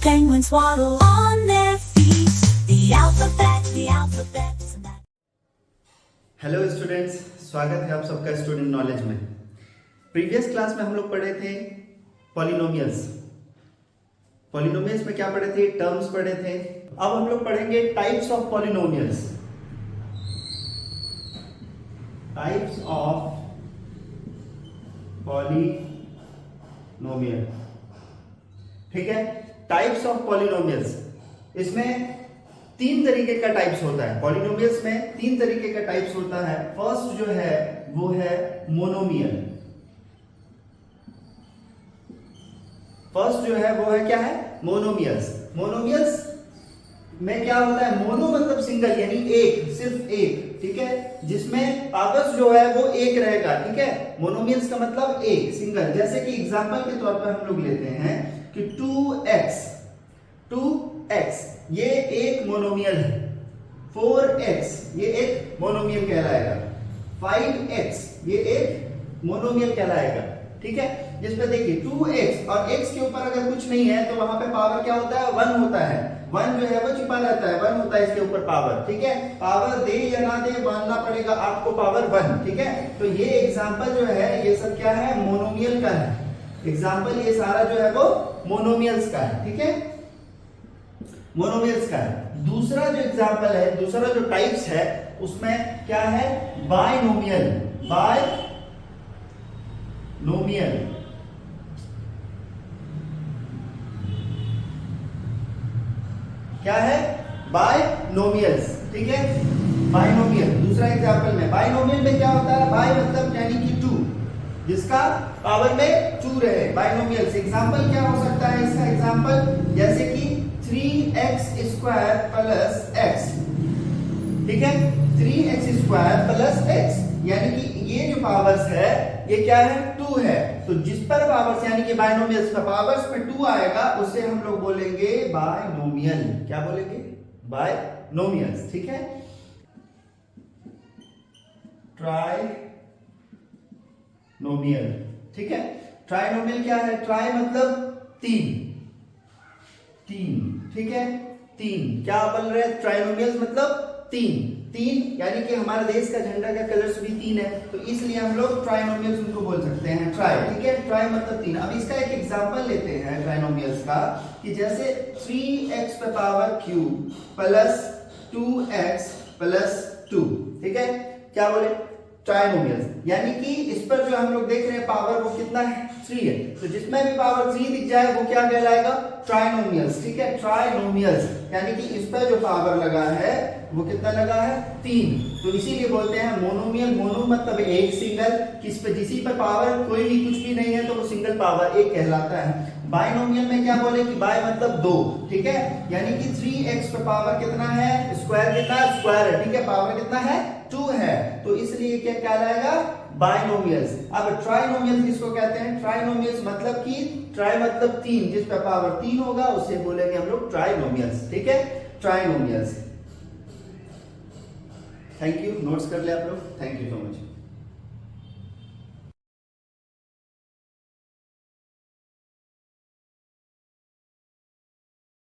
penguins waddle on their feet. The alphabet. Hello students, स्वागत है आप सबका स्टूडेंट नॉलेज में। प्रीवियस क्लास में हम लोग पढ़े थे पॉलिनोमियल्स। पॉलिनोमियल्स में क्या पढ़े थे? टर्म्स पढ़े थे। अब हम लोग पढ़ेंगे types of polynomials. Types of polynomial, ठीक है। टाइप्स ऑफ पॉलिनोमियल्स, इसमें तीन तरीके का टाइप्स होता है। पॉलिनोमियल्स में तीन तरीके का टाइप्स होता है। फर्स्ट जो है वो है मोनोमियल। फर्स्ट जो है वो है क्या है? मोनोमियल्स। मोनोमियल्स में क्या होता है? मोनो मतलब सिंगल, यानी एक, सिर्फ एक, ठीक है, जिसमें पावर्स जो है वो एक रहेगा, ठीक है। मोनोमियल्स का मतलब एक, सिंगल। जैसे कि एग्जांपल के तौर पर हम लोग लेते हैं कि 2x ये एक मोनोमियल है। 4x ये एक मोनोमियल कहलाएगा। 5x ये एक मोनोमियल कहलाएगा, ठीक है। जिसमें देखिए 2x और x के ऊपर अगर कुछ नहीं है तो वहां पे पावर क्या होता है? 1 होता है। 1 जो है वो छिपा रहता है, 1 होता है इसके ऊपर पावर, ठीक है। पावर दे या ना दे, मानना पड़ेगा आपको पावर 1, ठीक है। तो ये एग्जांपल जो है ये सब क्या है? मोनोमियल का है। एग्जांपल ये सारा जो है वो मोनोमियल्स का है, ठीक है, मोनोमियल्स का है। दूसरा जो एग्जांपल है, दूसरा जो टाइप्स है, उसमें क्या है? बायनोमियल। बायनोमियल, क्या है? बायनोमियल्स, ठीक है। बायनोमियल दूसरा एग्जांपल में, बायनोमियल में क्या होता है? बाय मतलब यानी कि 2, जिसका पावर में 2 रहे। बायनोमियल्स एग्जांपल क्या हो सकता है इसका? एग्जांपल जैसे कि 3x स्क्वायर प्लस x, ठीक है, 3x स्क्वायर प्लस x, यानी कि ये जो पावर्स है ये क्या है? 2 है। तो जिस पर पावर्स यानी कि बायनोमियल्स का पावर्स में 2 आएगा उसे हम लोग बोलेंगे बायनोमियल। क्या बोलेंगे? बायनोमियल्स, ठीक है। ट्राइनोमियल, ठीक है। ट्राइनोमियल क्या है? ट्राई मतलब 3, ठीक है, 3। क्या बन रहा है? ट्राइनोमियल्स मतलब 3 यानी कि हमारे देश का झंडा का कलर्स भी 3 है, तो इसलिए हम लोग ट्राइनोमियल्स उनको बोल सकते हैं ट्राई, ठीक है। ट्राई मतलब 3। अब इसका एक एग्जांपल लेते हैं ट्राइनोमियल्स का, कि जैसे 3x पे power cube plus 2x plus 2, ठीक है। क्या बोले? ट्राइनोमियल्स, यानी कि इस पर जो हम लोग देख रहे हैं पावर वो कितना है? 3 है। तो जिसमें भी पावर 3 दिख जाए वो क्या कहलाएगा? ट्राइनोमियल्स, ठीक है, ट्राइनोमियल्स, यानी कि इस पर जो पावर लगा है वो कितना लगा है? 3। तो इसीलिए बोलते हैं मोनोमियल। मोनो मतलब एक, सिंगल, किस पे जिसी पर पावर कोई भी कुछ भी नहीं है तो वो सिंगल पावर एक कहलाता है। बायनोमियल में क्या बोले कि बाय मतलब 2, ठीक है, यानी कि 3x पे पावर कितना है? स्क्वायर कितना? स्क्वायर है, ठीक है, पावर कितना है? 2 है, तो इसलिए क्या कहलाएगा? बायनोमियल्स। अब ट्राइनोमियल्स किसको कहते हैं? ट्राइनोमियल्स मतलब कि ट्राई मतलब 3, जिस पे पावर 3 होगा उसे बोलेंगे हम लोग ट्राइनोमियल्स, ठीक है, ट्राइनोमियल्स। थैंक यू, नोट्स कर ले आप लोग। Thank you so much.